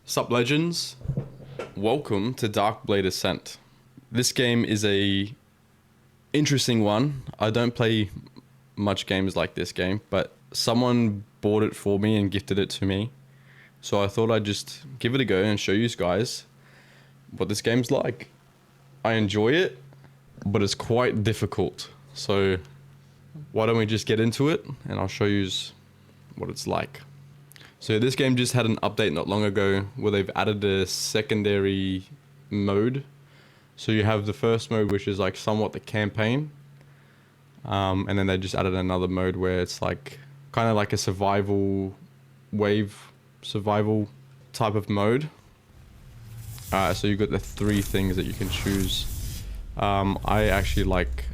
Sup legends, welcome to Dark Blade Ascent. This game is a interesting one. I don't play much games like this game, but someone bought it for me and gifted it to me. So I thought I'd just give it a go and show you guys what this game's like. I enjoy it, but it's quite difficult. So why don't we just get into it and I'll show you what it's like. So this game just had an update not long ago where they've added a secondary mode. So you have the first mode, which is like somewhat the campaign. And then they just added another mode where it's like kind of like a survival type of mode. So you've got the three things that you can choose. I actually like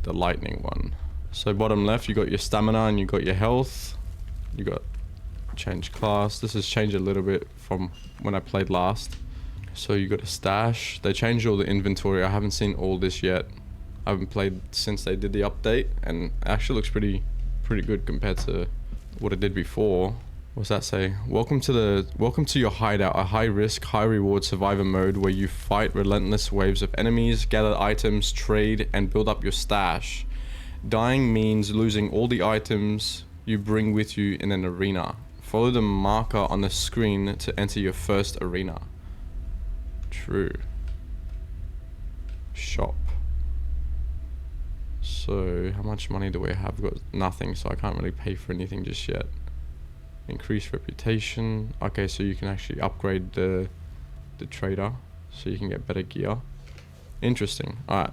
the lightning one. So bottom left, you got your stamina and you got your health. You got change class. This has changed a little bit from when I played last. So you got a stash. They changed all the inventory. I haven't seen all this yet. I haven't played since they did the update, and it actually looks pretty good compared to what it did before. What's that say? Welcome to your hideout, a high risk, high reward survivor mode where you fight relentless waves of enemies, gather items, trade, and build up your stash. Dying means losing all the items you bring with you in an arena. Follow the marker on the screen to enter your first arena. True. Shop. So, how much money do we have? We've got nothing, so I can't really pay for anything just yet. Increase reputation. Okay, so you can actually upgrade the trader, so you can get better gear. Interesting. Alright.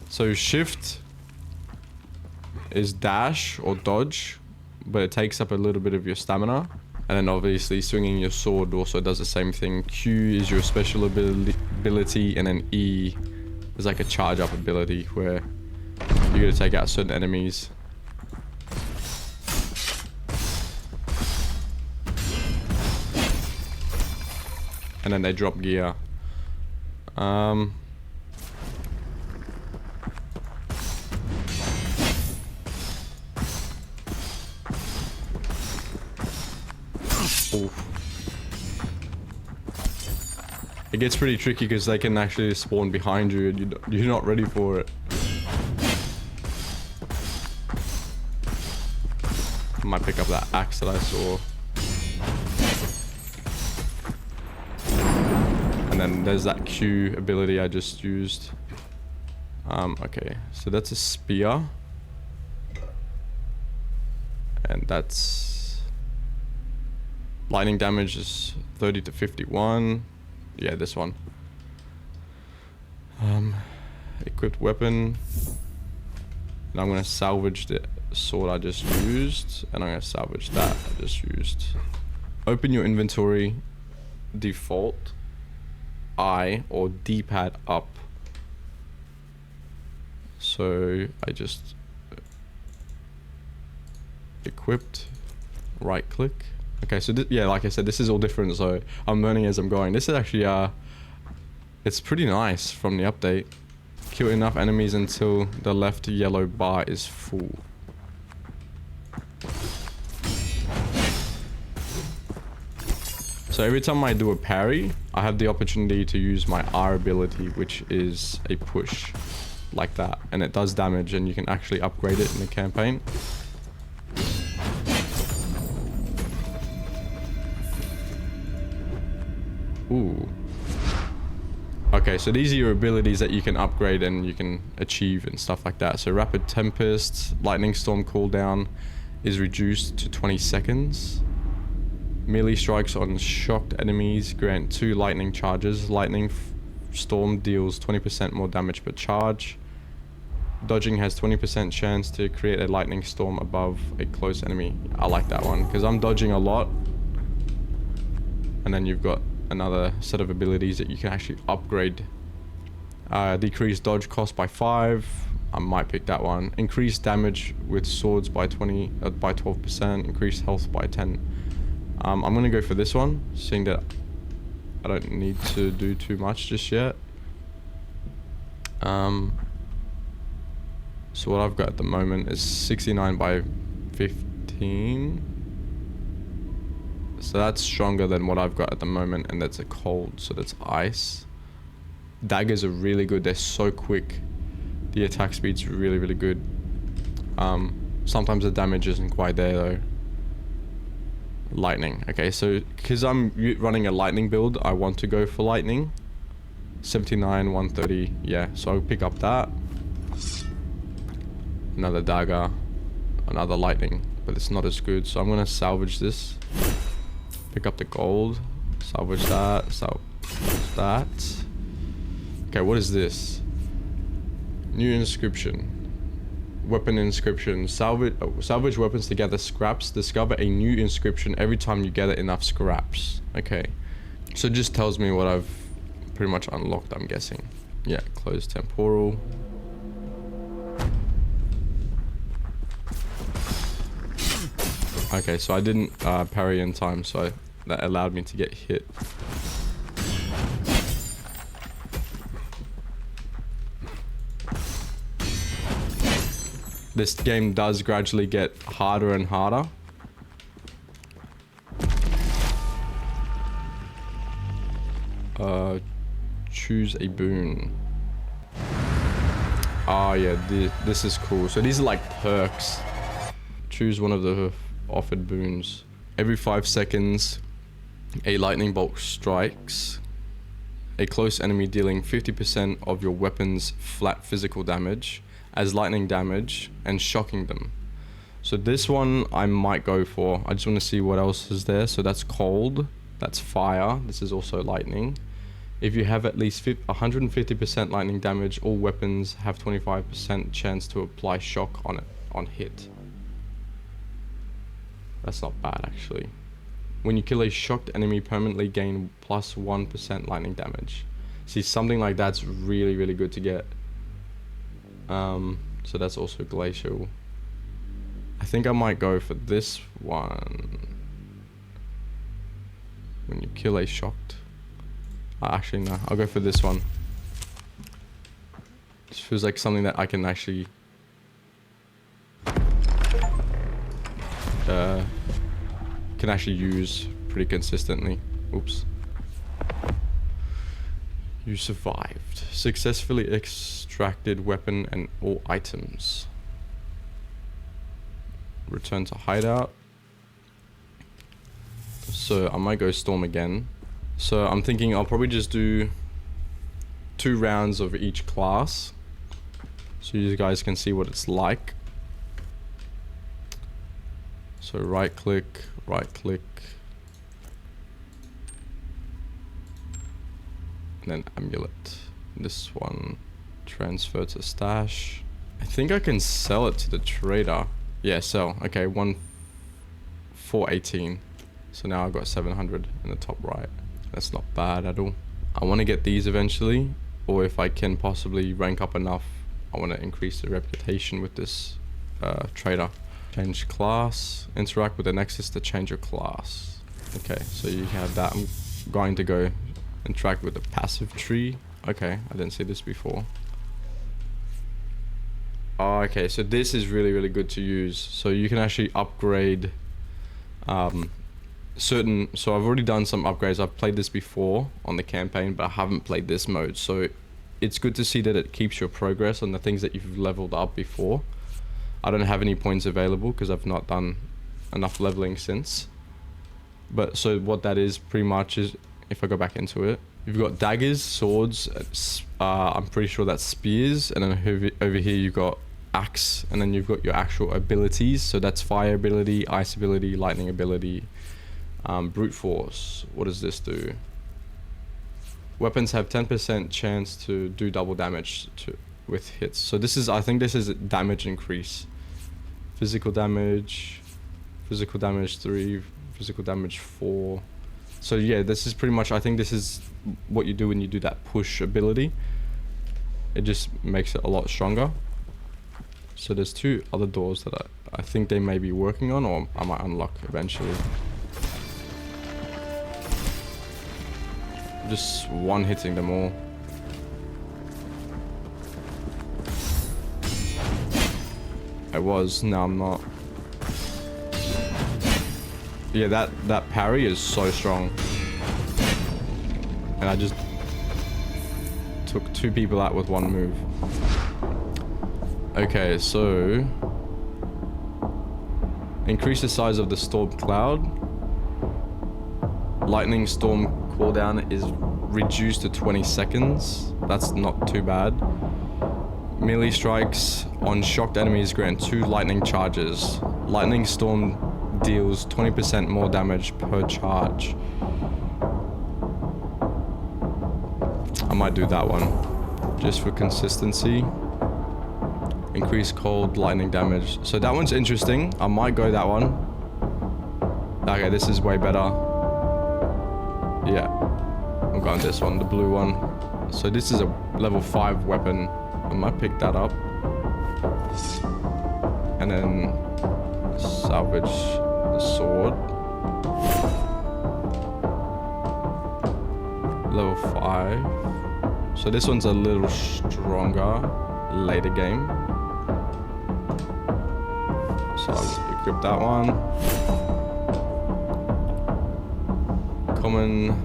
So, shift is dash or dodge, but it takes up a little bit of your stamina. And then obviously swinging your sword also does the same thing. Q is your special ability, and then E is like a charge up ability where you're going to take out certain enemies. And then they drop gear. Oof. It gets pretty tricky because they can actually spawn behind you and you're not ready for it. I might pick up that axe that I saw. And then there's that Q ability I just used. Okay, so that's a spear. And that's... lightning damage is 30 to 51. Yeah, this one. Equipped weapon. And I'm going to salvage the sword I just used. And I'm going to salvage that I just used. Open your inventory. Default. I or D-pad up. So I just... equipped. Right click. Okay, so yeah, like I said, this is all different, so I'm learning as I'm going. This is actually, it's pretty nice from the update. Kill enough enemies until the left yellow bar is full. So every time I do a parry, I have the opportunity to use my R ability, which is a push, like that. And it does damage, and you can actually upgrade it in the campaign. Ooh. Okay, so these are your abilities that you can upgrade and you can achieve and stuff like that. So Rapid Tempest, Lightning Storm cooldown is reduced to 20 seconds. Melee strikes on shocked enemies grant 2 lightning charges. Lightning Storm deals 20% more damage per charge. Dodging has 20% chance to create a lightning storm above a close enemy. I like that one because I'm dodging a lot. And then you've got another set of abilities that you can actually upgrade. Decrease dodge cost by 5. I might pick that one. Increase damage with swords by 12%. Increase health by 10. I'm gonna go for this one, seeing that I don't need to do too much just yet. So what I've got at the moment is 69 by 15. So that's stronger than what I've got at the moment, and that's a cold, so that's ice. Daggers are really good. They're so quick. The attack speed's really, really good. Sometimes the damage isn't quite there though. Lightning. Okay, so because I'm running a lightning build, I want to go for lightning. 79, 130. Yeah, so I'll pick up that. Another dagger. Another lightning. But it's not as good, so I'm gonna salvage this. Pick up the gold. Salvage that. Salvage that. Okay, what is this? New inscription. Weapon inscription. Salvage weapons to gather scraps. Discover a new inscription every time you gather enough scraps. Okay. So it just tells me what I've pretty much unlocked, I'm guessing. Yeah, close temporal. Okay, so I didn't parry in time, so that allowed me to get hit. This game does gradually get harder and harder. Choose a boon. Oh yeah, this is cool. So these are like perks. Choose one of the offered boons. Every 5 seconds, a lightning bolt strikes a close enemy, dealing 50% of your weapon's flat physical damage as lightning damage and shocking them. So this one I might go for. I just want to see what else is there. So that's cold, that's fire, this is also lightning. If you have at least 150% lightning damage, all weapons have 25% chance to apply shock on it on hit. That's not bad actually. When you kill a shocked enemy, permanently gain plus 1% lightning damage. See, something like that's really, really good to get. So that's also glacial. I think I might go for this one. When you kill a shocked... actually, no. I'll go for this one. This feels like something that I can actually... use pretty consistently. Oops. You survived. Successfully extracted weapon and all items. Return to hideout. So I might go storm again. So I'm thinking I'll probably just do 2 rounds of each class, so you guys can see what it's like. So right click, and then amulet. This one, transfer to stash. I think I can sell it to the trader. Yeah, sell. Okay, 418. So now I've got 700 in the top right. That's not bad at all. I want to get these eventually, or if I can possibly rank up enough, I want to increase the reputation with this trader. Change class. Interact with the Nexus to change your class. Okay, so you have that. I'm going to go interact with the passive tree. Okay, I didn't see this before. Oh, okay, so this is really, really good to use. So you can actually upgrade certain... So I've already done some upgrades. I've played this before on the campaign, but I haven't played this mode. So it's good to see that it keeps your progress on the things that you've leveled up before. I don't have any points available because I've not done enough leveling since. But so what that is pretty much is, if I go back into it, you've got daggers, swords, I'm pretty sure that's spears, and then over here you've got axe, and then you've got your actual abilities. So that's fire ability, ice ability, lightning ability, brute force. What does this do? Weapons have 10% chance to do double damage with hits. So this is, I think this is a damage increase. Physical damage 3, physical damage 4. So yeah, this is pretty much, I think this is what you do when you do that push ability. It just makes it a lot stronger. So there's 2 other doors that I think they may be working on, or I might unlock eventually. Just one hitting them all. I was, now I'm not. Yeah, that parry is so strong. And I just took 2 people out with 1 move. Okay, so increase the size of the storm cloud. Lightning storm cooldown is reduced to 20 seconds. That's not too bad. Melee strikes on shocked enemies grant 2 lightning charges. Lightning storm deals 20% more damage per charge. I might do that one just for consistency. Increase cold lightning damage. So that one's interesting. I might go that one. Okay, this is way better. Yeah, I'm going this one, the blue one. So this is a level 5 weapon. I might pick that up. And then salvage the sword. Level 5. So this one's a little stronger later game. So I'll equip that one. Common.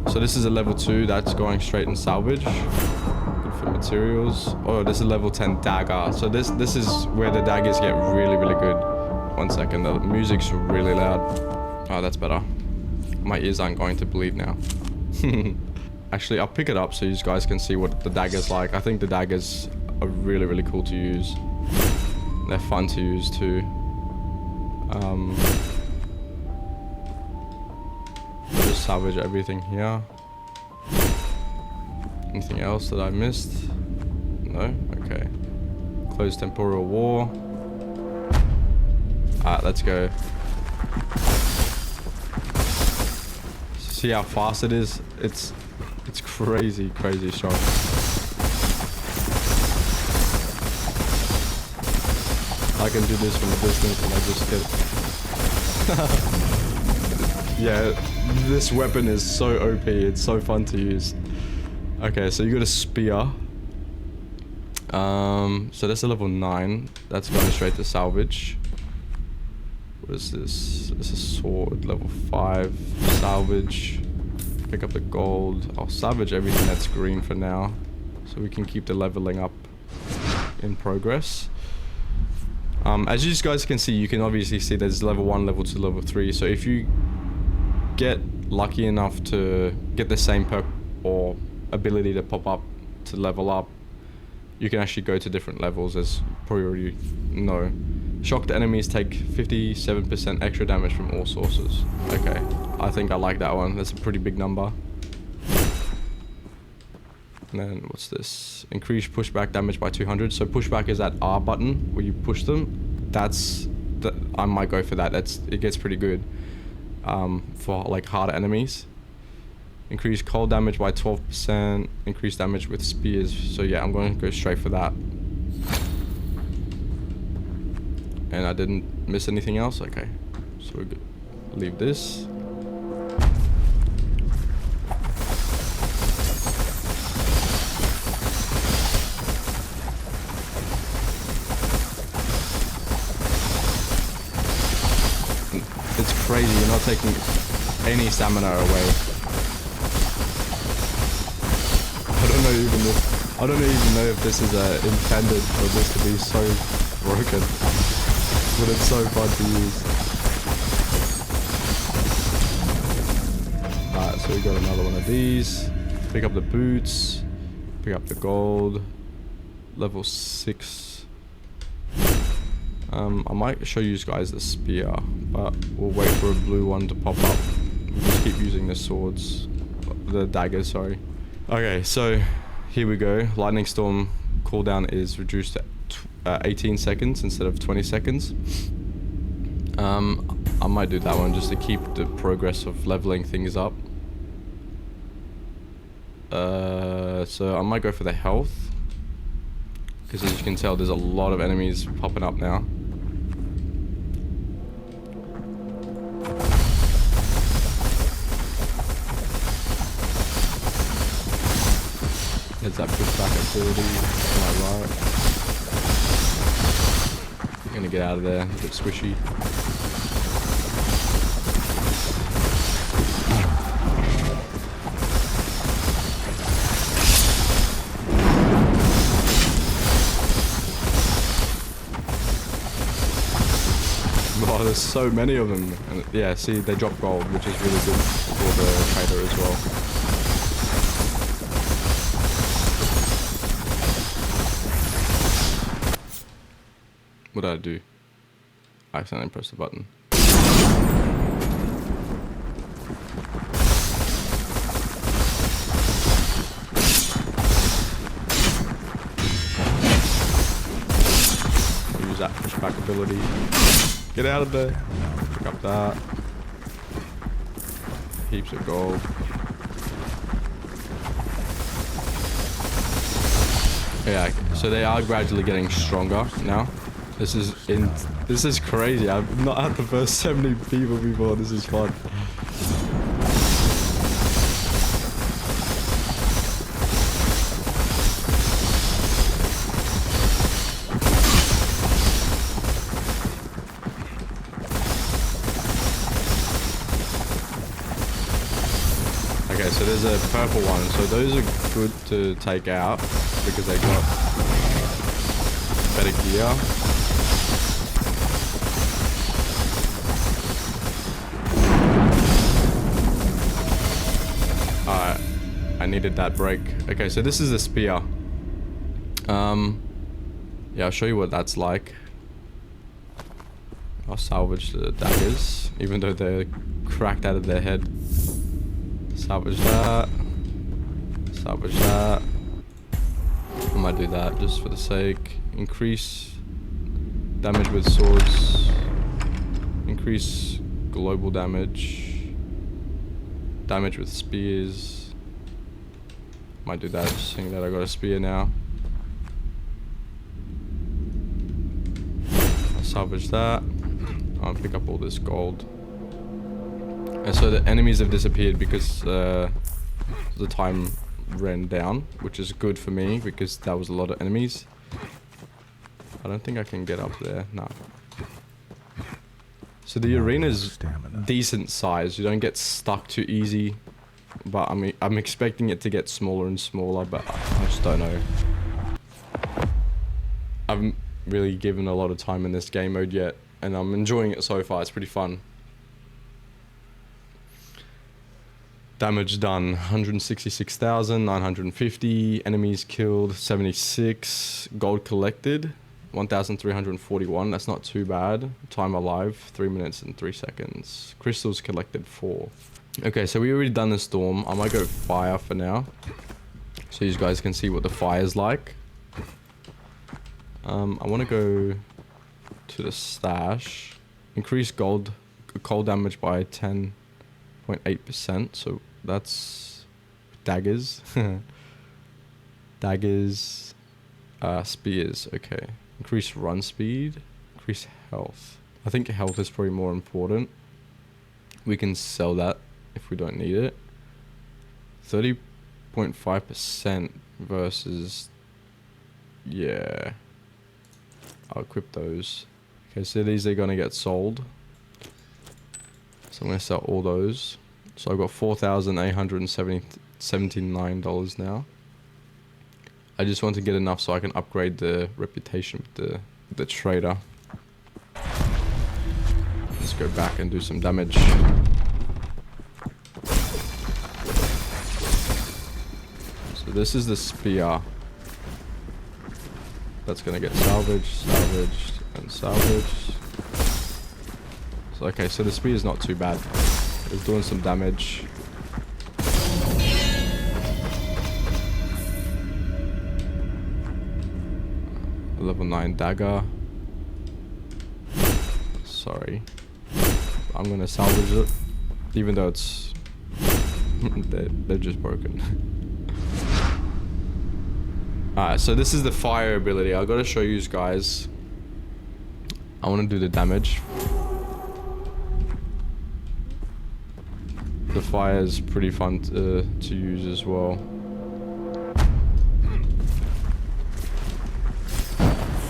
So this is a level 2 that's going straight in salvage. Good for materials. Oh, this is level 10 dagger. So this is where the daggers get really good. 1 second, the music's really loud. Oh, that's better. My ears aren't going to bleed now. Actually, I'll pick it up so you guys can see what the dagger's like. I think the daggers are really cool to use. They're fun to use too. Just salvage everything here. Anything else that I missed? No? Okay. Close temporal war. Alright, let's go. See how fast it is? It's crazy strong. I can do this from a distance and I just get... Yeah, this weapon is so OP. It's so fun to use. Okay, so you got a spear. So that's a level 9. That's going straight to salvage. What is this? It's a sword, level 5. Salvage. Pick up the gold. I'll salvage everything that's green for now, so we can keep the leveling up in progress. As you guys can see, you can obviously see there's level 1, level 2, level 3. So if you get lucky enough to get the same perk or ability to pop up to level up, you can actually go to different levels, as you probably already know. Shocked enemies take 57% extra damage from all sources. Okay, I think I like that one. That's a pretty big number. And then what's this? Increase pushback damage by 200. So pushback is that R button where you push them. I might go for that. It gets pretty good for like harder enemies. Increase cold damage by 12%. Increase damage with spears. So yeah, I'm going to go straight for that. And I didn't miss anything else? Okay. So we're good. Leave this. It's crazy, you're not taking any stamina away. I don't even know if this is intended for this to be so broken. But it's so fun to use. Alright, so we got another one of these. Pick up the boots. Pick up the gold. Level 6. I might show you guys the spear, but we'll wait for a blue one to pop up. We'll just keep using the swords. The daggers, sorry. Okay, so here we go. Lightning storm cooldown is reduced to 18 seconds instead of 20 seconds. I might do that one just to keep the progress of leveling things up. So I might go for the health, because as you can tell there's a lot of enemies popping up now. There's that pushback ability to my right. I'm gonna get out of there, a bit squishy. there's so many of them. And yeah, see, they drop gold, which is really good for the trader as well. What did I do? I accidentally pressed the button. Use that pushback ability. Get out of there. Pick up that. Heaps of gold. Yeah, so they are gradually getting stronger now. This is crazy. I've not had the first 70 people before. This is fun. Okay, so there's a purple one. So those are good to take out because they got better gear. Alright, I needed that break. Okay, so this is a spear. Yeah, I'll show you what that's like. I'll salvage the daggers, even though they're cracked out of their head. Salvage that. Salvage that. I might do that just for the sake. Increase damage with swords. Increase global damage. Damage with spears. Might do that, just seeing that I got a spear now. I'll salvage that. I'll pick up all this gold. And so the enemies have disappeared because the time ran down, which is good for me because that was a lot of enemies. I don't think I can get up there. No. So the arena is decent size. You don't get stuck too easy, but I'm expecting it to get smaller and smaller, but I just don't know. I haven't really given a lot of time in this game mode yet, and I'm enjoying it so far. It's pretty fun. Damage done, 166,950. Enemies killed, 76. Gold collected, 1,341. That's not too bad. Time alive, 3 minutes and 3 seconds. Crystals collected, 4. Okay, so we already done the storm. I might go fire for now, so you guys can see what the fire's like. I want to go to the stash. Increase cold damage by 10.8%. So that's daggers. Daggers. Spears. Okay. Increase run speed. Increase health. I think health is probably more important. We can sell that if we don't need it. 30.5% versus... Yeah. I'll equip those. Okay, so these are going to get sold. So I'm going to sell all those. So I've got $4,879 now. I just want to get enough so I can upgrade the reputation with the trader. Let's go back and do some damage. So this is the spear. That's gonna get salvaged, salvaged, and salvaged. So okay, so the spear is not too bad. It's doing some damage. A level 9 dagger. Sorry. I'm gonna salvage it. Even though it's... they're just broken. Alright, so this is the fire ability. I gotta show you guys. I wanna do the damage. The fire is pretty fun to use as well.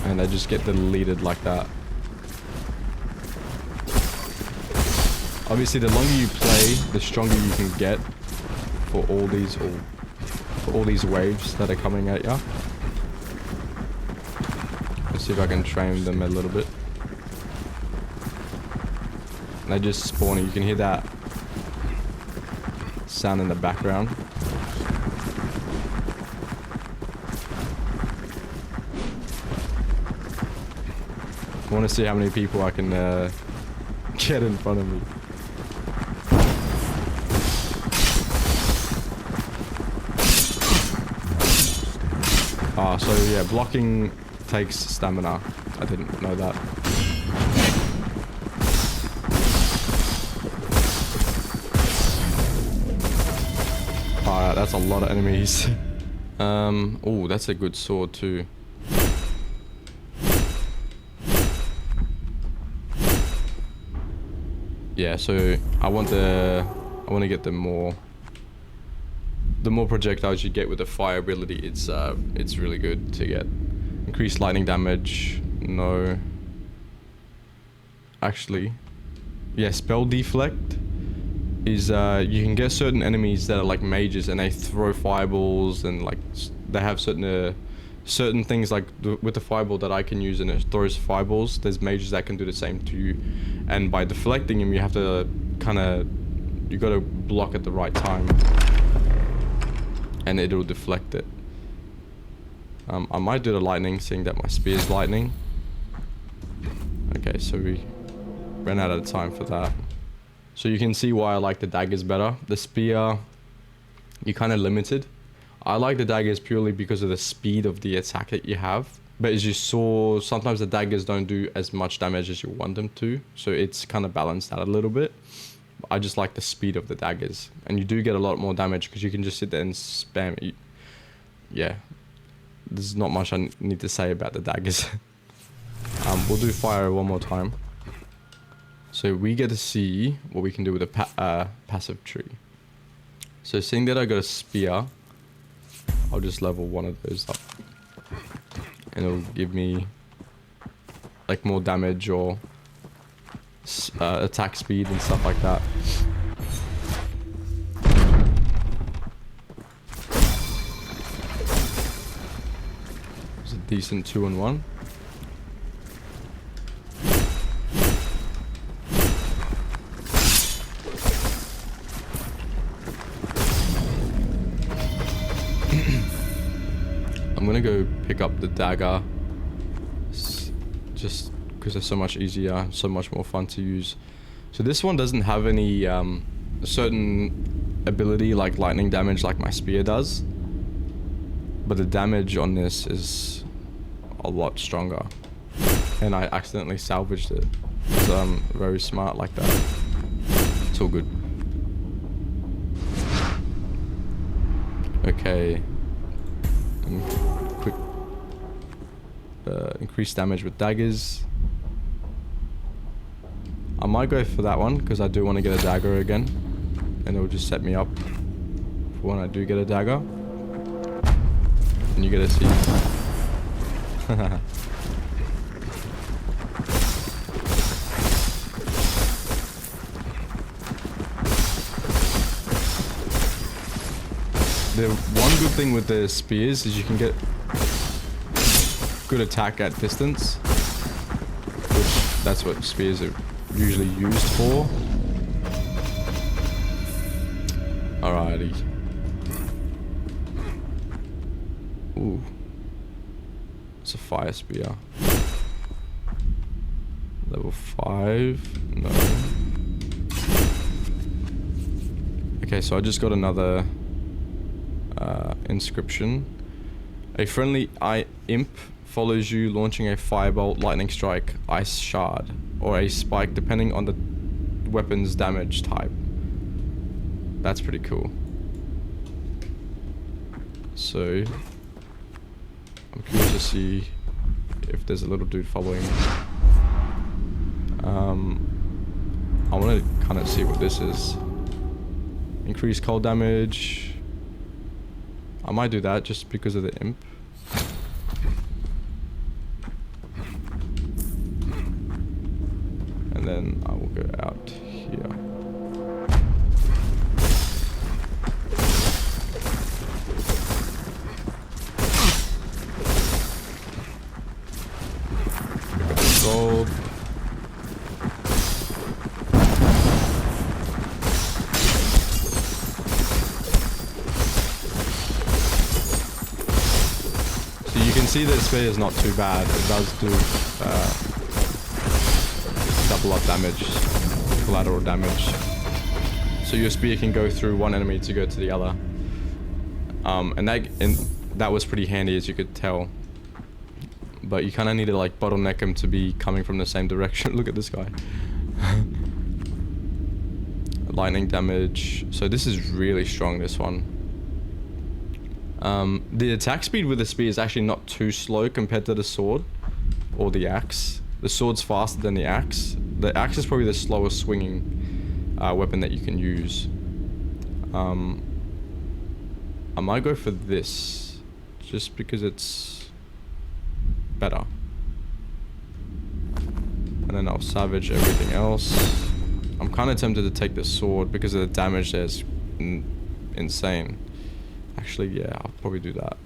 And they just get deleted like that. Obviously, the longer you play, the stronger you can get for all these waves that are coming at you. Let's see if I can train them a little bit. They just spawn. You can hear that sound in the background. I want to see how many people I can get in front of me. So yeah, blocking takes stamina. I didn't know that. Alright, that's a lot of enemies. Oh, that's a good sword too. Yeah, so I want to get the more projectiles you get with the fire ability. It's really good to get. Increased lightning damage. No. Actually, yeah, spell deflect is you can get certain enemies that are like mages and they throw fireballs and like they have certain things like with the fireball that I can use and it throws fireballs. There's mages that can do the same to you, and by deflecting them you have to you got to block at the right time and it'll deflect it. I might do the lightning, seeing that my spear is lightning. Okay, so we ran out of time for that. So you can see why I like the daggers better. The spear, you're kind of limited. I like the daggers purely because of the speed of the attack that you have. But as you saw, sometimes the daggers don't do as much damage as you want them to. So it's kind of balanced out a little bit. I just like the speed of the daggers. And you do get a lot more damage because you can just sit there and spam it. Yeah. There's not much I need to say about the daggers. We'll do fire one more time. So we get to see what we can do with a passive tree. So seeing that I got a spear, I'll just level one of those up. And it'll give me like more damage or attack speed and stuff like that. It's a decent 2-in-1. I'm gonna go pick up the dagger just because they're so much easier, so much more fun to use. So this one doesn't have any certain ability like lightning damage like my spear does, but the damage on this is a lot stronger, and I accidentally salvaged it because I'm very smart like that. It's all good. Okay. Quick increased damage with daggers. I might go for that one because I do want to get a dagger again, and it will just set me up for when I do get a dagger. And you get to see. The one good thing with the spears is you can get good attack at distance, which that's what spears are usually used for. Alrighty. Ooh. It's a fire spear. Level 5? No. Okay, so I just got another inscription. A friendly imp follows you, launching a firebolt, lightning strike, ice shard, or a spike depending on the weapon's damage type. That's pretty cool. So I'm curious to see if there's a little dude following me. I want to kind of see what this is. Increased cold damage. I might do that just because of the imp. And then I will go out here. Pick up the gold. see the spear is not too bad. It does do double up damage, collateral damage. So your spear can go through one enemy to go to the other. And that was pretty handy, as you could tell. But you kind of need to like bottleneck him to be coming from the same direction. Look at this guy. Lightning damage. So this is really strong, this one. The attack speed with the spear is actually not too slow compared to the sword or the axe. The sword's faster than the axe. The axe is probably the slowest swinging weapon that you can use. I might go for this just because it's better. And then I'll salvage everything else. I'm kind of tempted to take the sword because of the damage there's insane. Actually, yeah, I'll probably do that.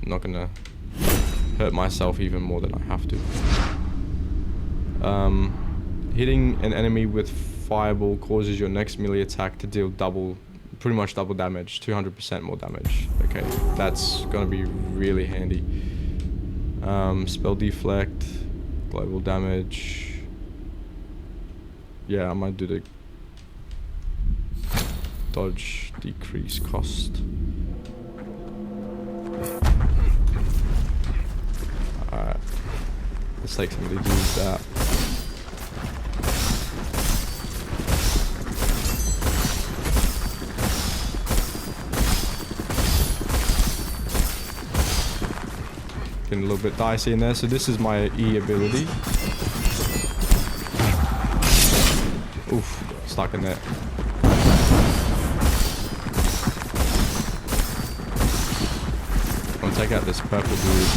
I'm not gonna hurt myself even more than I have to. Hitting an enemy with fireball causes your next melee attack to deal pretty much double damage, 200% more damage. Okay, that's gonna be really handy. Spell deflect, global damage. Yeah, I might do the dodge decrease cost. Alright, let's take somebody to use that. Getting a little bit dicey in there, so this is my E ability. Oof, stuck in there. I'm gonna take out this purple dude.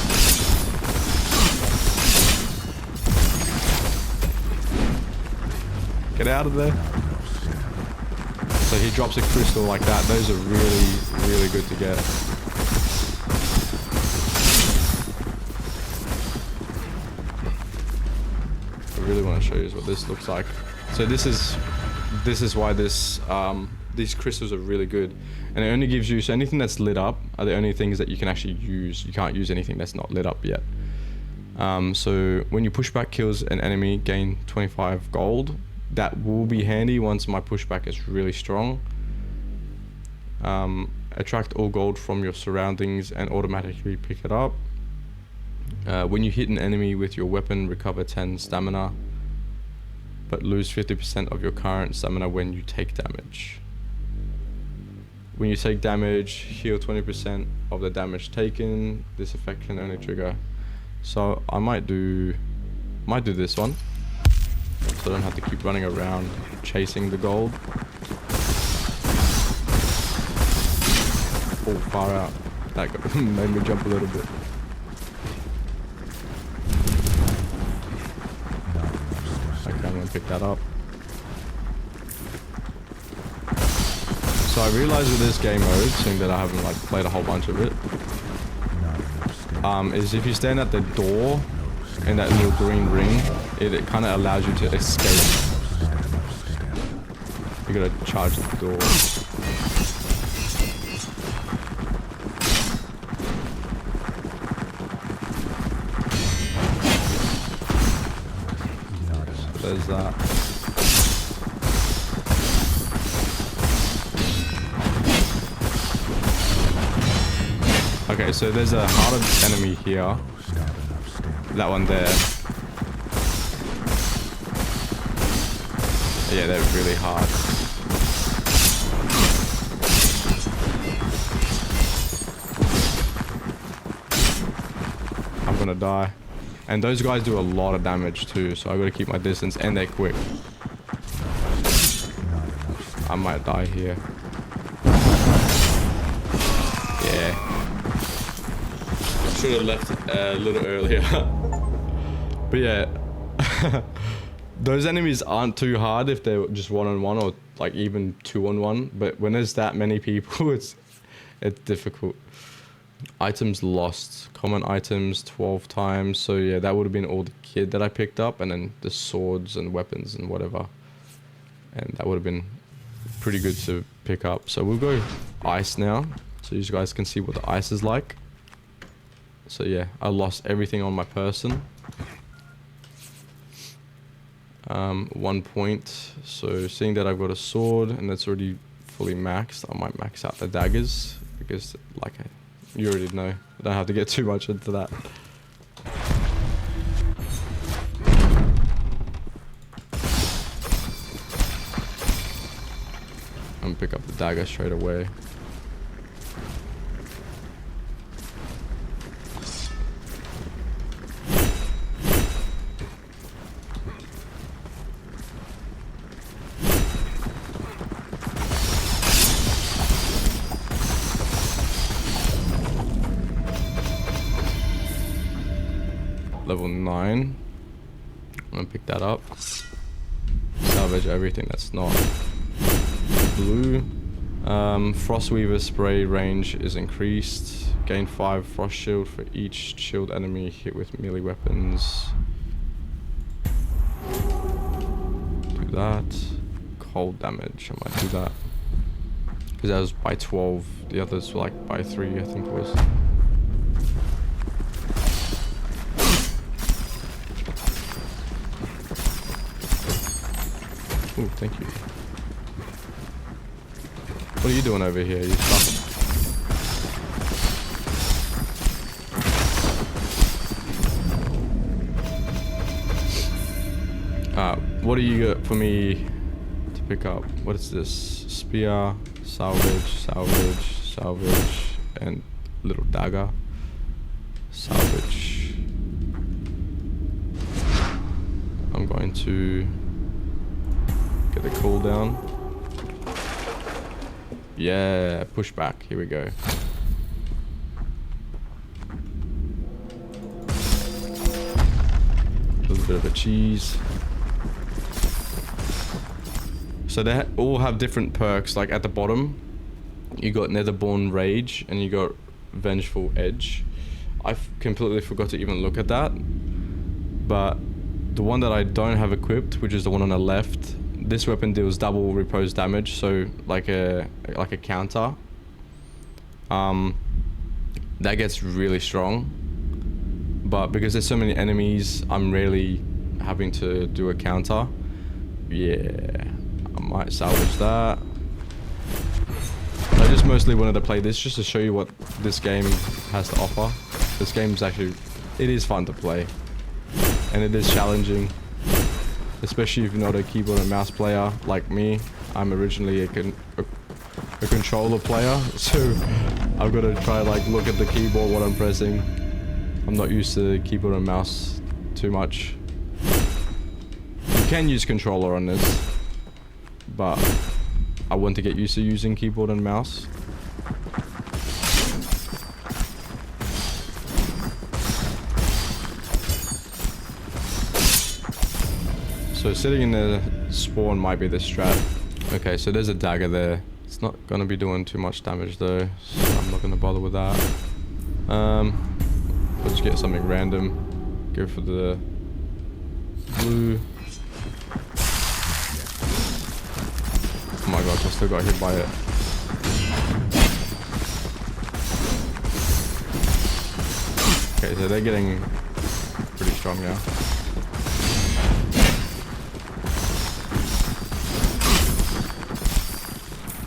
Get out of there. So he drops a crystal like that. Those are really, really good to get. I really want to show you what this looks like. So this is why these crystals are really good, and it only gives you, so anything that's lit up are the only things that you can actually use. You can't use anything that's not lit up yet. So when your pushback kills an enemy, gain 25 gold. That will be handy once my pushback is really strong. Attract all gold from your surroundings and automatically pick it up. When you hit an enemy with your weapon, recover 10 stamina, but lose 50% of your current stamina when you take damage. When you take damage, heal 20% of the damage taken. This effect can only trigger. So I might do this one, so I don't have to keep running around chasing the gold. Oh, far out. That made me jump a little bit. Okay, I'm gonna pick that up. So I realized with this game mode, seeing that I haven't like played a whole bunch of it, is if you stand at the door in that little green ring, it kind of allows you to escape. You gotta charge the door. There's that. Okay, so there's a harder enemy here. That one there. Yeah, they're really hard. I'm gonna die. And those guys do a lot of damage too, so I gotta keep my distance, and they're quick. I might die here. Yeah. Should have left a little earlier. But yeah. Those enemies aren't too hard if they're just one-on-one or like even two-on-one, but when there's that many people, it's difficult. Items lost. Common items 12 times. So yeah, that would have been all the kit that I picked up, and then the swords and weapons and whatever. And that would have been pretty good to pick up. So we'll go ice now. so you guys can see what the ice is like. So yeah, I lost everything on my person. 1 point. So seeing that I've got a sword and that's already fully maxed, I might max out the daggers because, like, you already know, I don't have to get too much into that. I'm gonna pick up the dagger straight away. Level 9. I'm gonna pick that up. Salvage everything that's not blue. Frostweaver spray range is increased. Gain 5 frost shield for each shield enemy hit with melee weapons. Do that. Cold damage, I might do that. Because that was by 12. The others were like by 3, I think it was. Ooh, thank you. What are you doing over here? You stuck. What do you got for me to pick up? What is this? Spear, salvage, salvage, salvage, and little dagger. Salvage. I'm going to get the cooldown. Yeah, push back. Here we go. A little bit of a cheese. So they all have different perks. Like at the bottom, you got Netherborn Rage and you got Vengeful Edge. I completely forgot to even look at that. But the one that I don't have equipped, which is the one on the left, this weapon deals double repose damage, so like a counter. That gets really strong. But because there's so many enemies, I'm rarely having to do a counter. Yeah, I might salvage that. I just mostly wanted to play this just to show you what this game has to offer. This game's actually, it is fun to play. And it is challenging. Especially if you're not a keyboard and mouse player like me. I'm originally a controller player, so I've got to try like look at the keyboard what I'm pressing. I'm not used to keyboard and mouse too much. You can use controller on this, but I want to get used to using keyboard and mouse. So sitting in the spawn might be the strat. Okay, so there's a dagger there. It's not gonna be doing too much damage though, so I'm not gonna bother with that. Let's get something random. Go for the blue. Oh my gosh, I still got hit by it. Okay, so they're getting pretty strong now.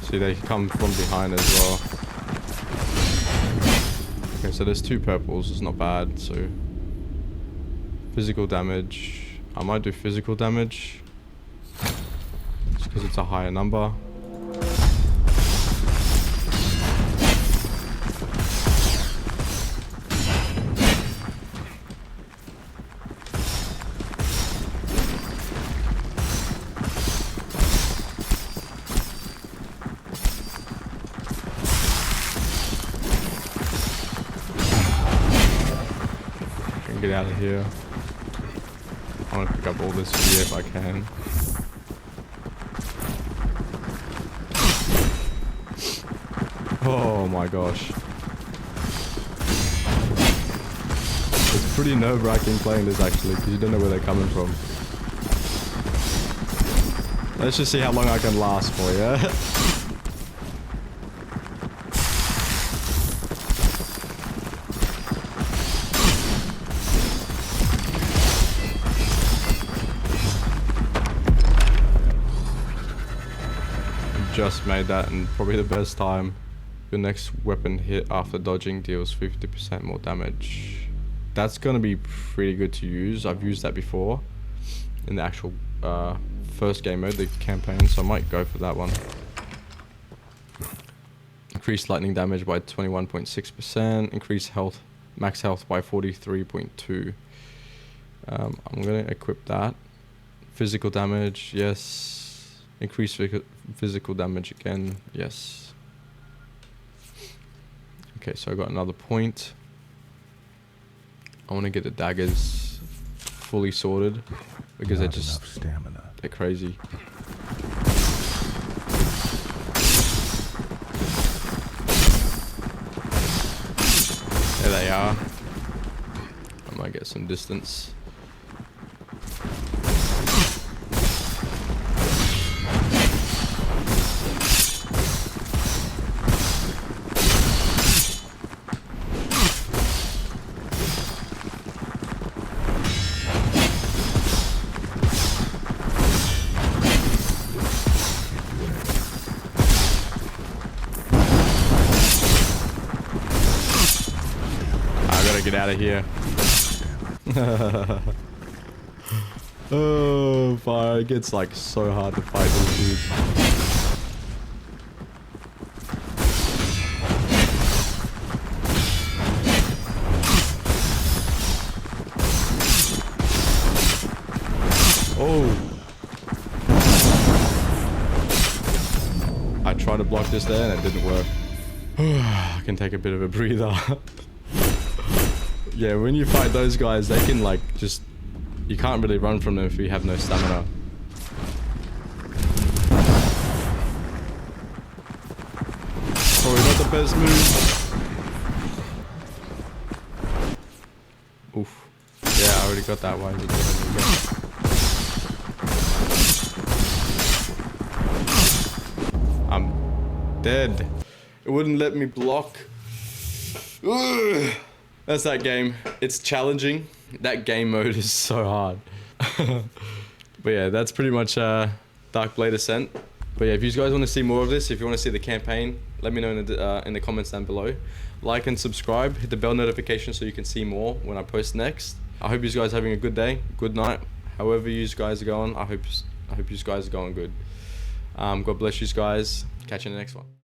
See, they come from behind as well. Okay, so there's 2 purples, it's not bad, so... Physical damage... I might do physical damage. Just because it's a higher number. Get out of here. I want to pick up all this gear if I can. Oh my gosh. It's pretty nerve-wracking playing this actually, because you don't know where they're coming from. Let's just see how long I can last for, yeah? just made that in probably the best time. Your next weapon hit after dodging deals 50% more damage. That's gonna be pretty good to use. I've used that before in the actual first game mode, the campaign, so I might go for that one. Increase lightning damage by 21.6%. Increase health, max health by 43.2. I'm gonna equip that. Physical damage, yes. Increase physical damage again, yes. Okay, so I got another point. I want to get the daggers fully sorted because they're just they're crazy. There they are. I might get some distance. Get out of here. Oh, fire. It gets like so hard to fight these dudes. Oh. I tried to block this there and it didn't work. I can take a bit of a breather. Yeah, when you fight those guys, they can like just... You can't really run from them if you have no stamina. Probably not the best move. Oof. Yeah, I already got that one. I'm dead. It wouldn't let me block. Ugh. That's that game. It's challenging. That game mode is so hard. But yeah, that's pretty much Dark Blade Ascent. But yeah, if you guys want to see more of this, if you want to see the campaign, let me know in the comments down below. Like and subscribe. Hit the bell notification so you can see more when I post next. I hope you guys are having a good day, good night. However you guys are going, I hope you guys are going good. God bless you guys. Catch you in the next one.